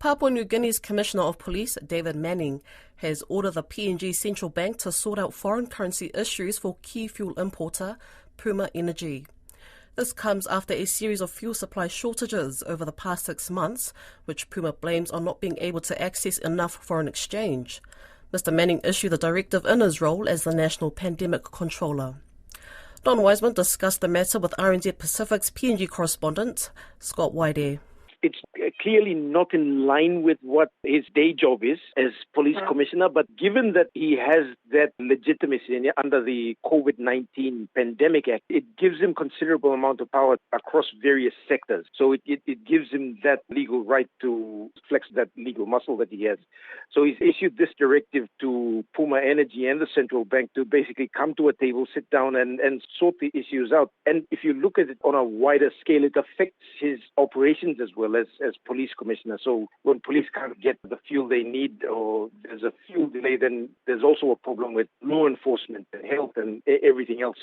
Papua New Guinea's Commissioner of Police, David Manning, has ordered the PNG central bank to sort out foreign currency issues for key fuel importer Puma Energy. This comes after a series of fuel supply shortages over the past 6 months, which Puma blames on not being able to access enough foreign exchange. Mr. Manning issued the directive in his role as the National Pandemic Controller. Don Wiseman discussed the matter with RNZ Pacific's PNG correspondent, Scott Waide. It's clearly not in line with what his day job is as police commissioner, but given that he has that legitimacy under the COVID-19 Pandemic Act, it gives him considerable amount of power across various sectors. So it gives him that legal right to flex that legal muscle that he has. So he's issued this directive to Puma Energy and the central bank to basically come to a table, sit down and sort the issues out. And if you look at it on a wider scale, it affects his operations as well as police commissioner. So when police can't get the fuel they need or there's a fuel delay, then there's also a problem with law enforcement and health and everything else.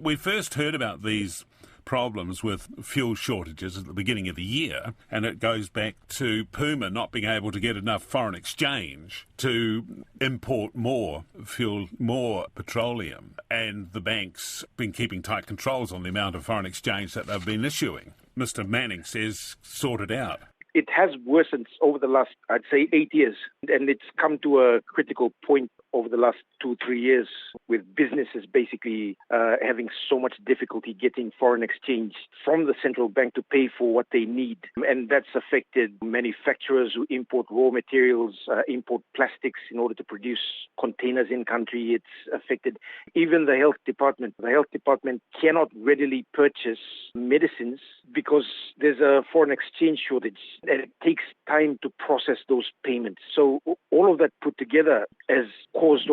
We first heard about these problems with fuel shortages at the beginning of the year, and it goes back to Puma not being able to get enough foreign exchange to import more fuel, more petroleum, and the banks been keeping tight controls on the amount of foreign exchange that they've been issuing. Mr. Manning says sort it out. It has worsened over the last, I'd say, 8 years, and it's come to a critical point over the last 2-3 years with businesses basically having so much difficulty getting foreign exchange from the central bank to pay for what they need. And that's affected manufacturers who import raw materials, import plastics in order to produce containers in country. It's affected even the health department. The health department cannot readily purchase medicines because there's a foreign exchange shortage, and it takes time to process those payments. So all of that put together has caused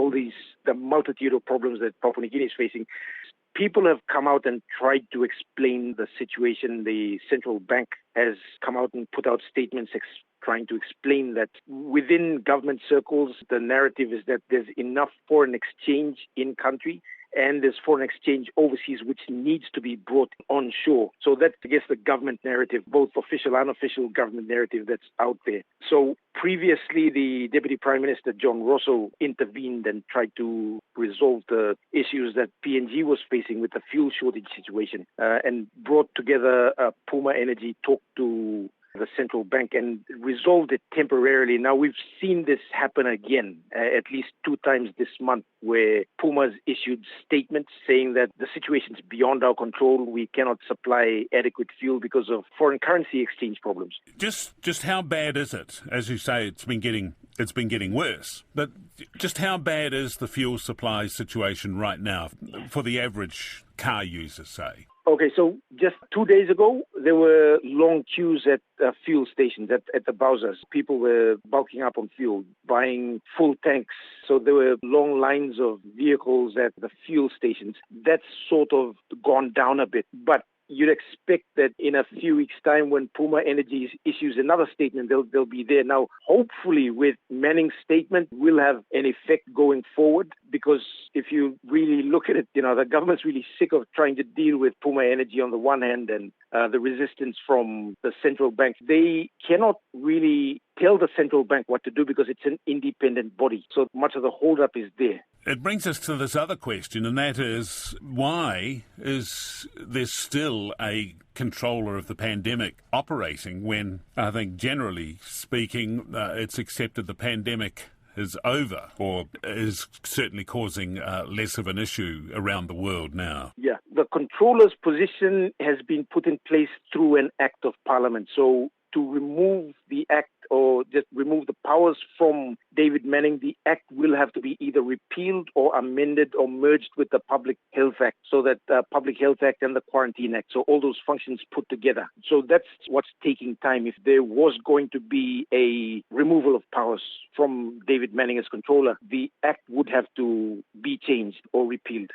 the multitude of problems that Papua New Guinea is facing. People have come out and tried to explain the situation. The central bank has come out and put out statements trying to explain that within government circles, the narrative is that there's enough foreign exchange in country and there's foreign exchange overseas which needs to be brought onshore. So that's, I guess, the government narrative, both official and unofficial government narrative that's out there. So previously, the Deputy Prime Minister, John Rosso, intervened and tried to resolve the issues that PNG was facing with the fuel shortage situation and brought together Puma Energy, talked to the central bank and resolved it temporarily. Now we've seen this happen again at least 2 times this month, where Puma's issued statements saying that the situation's beyond our control. We cannot supply adequate fuel because of foreign currency exchange problems. Just how bad is it? As you say, it's been getting worse. But just how bad is the fuel supply situation right now for the average car user, say? Okay, so just 2 days ago, there were long queues at fuel stations, at the Bowsers. People were bulking up on fuel, buying full tanks. So there were long lines of vehicles at the fuel stations. That's sort of gone down a bit. But you'd expect that in a few weeks' time, when Puma Energy issues another statement, they'll be there. Now, hopefully, with Manning's statement, will have an effect going forward, because if you really look at it, the government's really sick of trying to deal with Puma Energy on the one hand and the resistance from the central bank. They cannot really tell the central bank what to do because it's an independent body. So much of the hold-up is there. It brings us to this other question, and that is, why is there still a controller of the pandemic operating when, I think, generally speaking, it's accepted the pandemic is over, or is certainly causing less of an issue around the world now? Yeah, the controller's position has been put in place through an act of parliament. So to remove the act or just remove the powers from David Manning, the act will have to be either repealed or amended or merged with the Public Health Act, so that Public Health Act and the Quarantine Act, so all those functions put together. So that's what's taking time. If there was going to be a removal of powers from David Manning as controller, the act would have to be changed or repealed.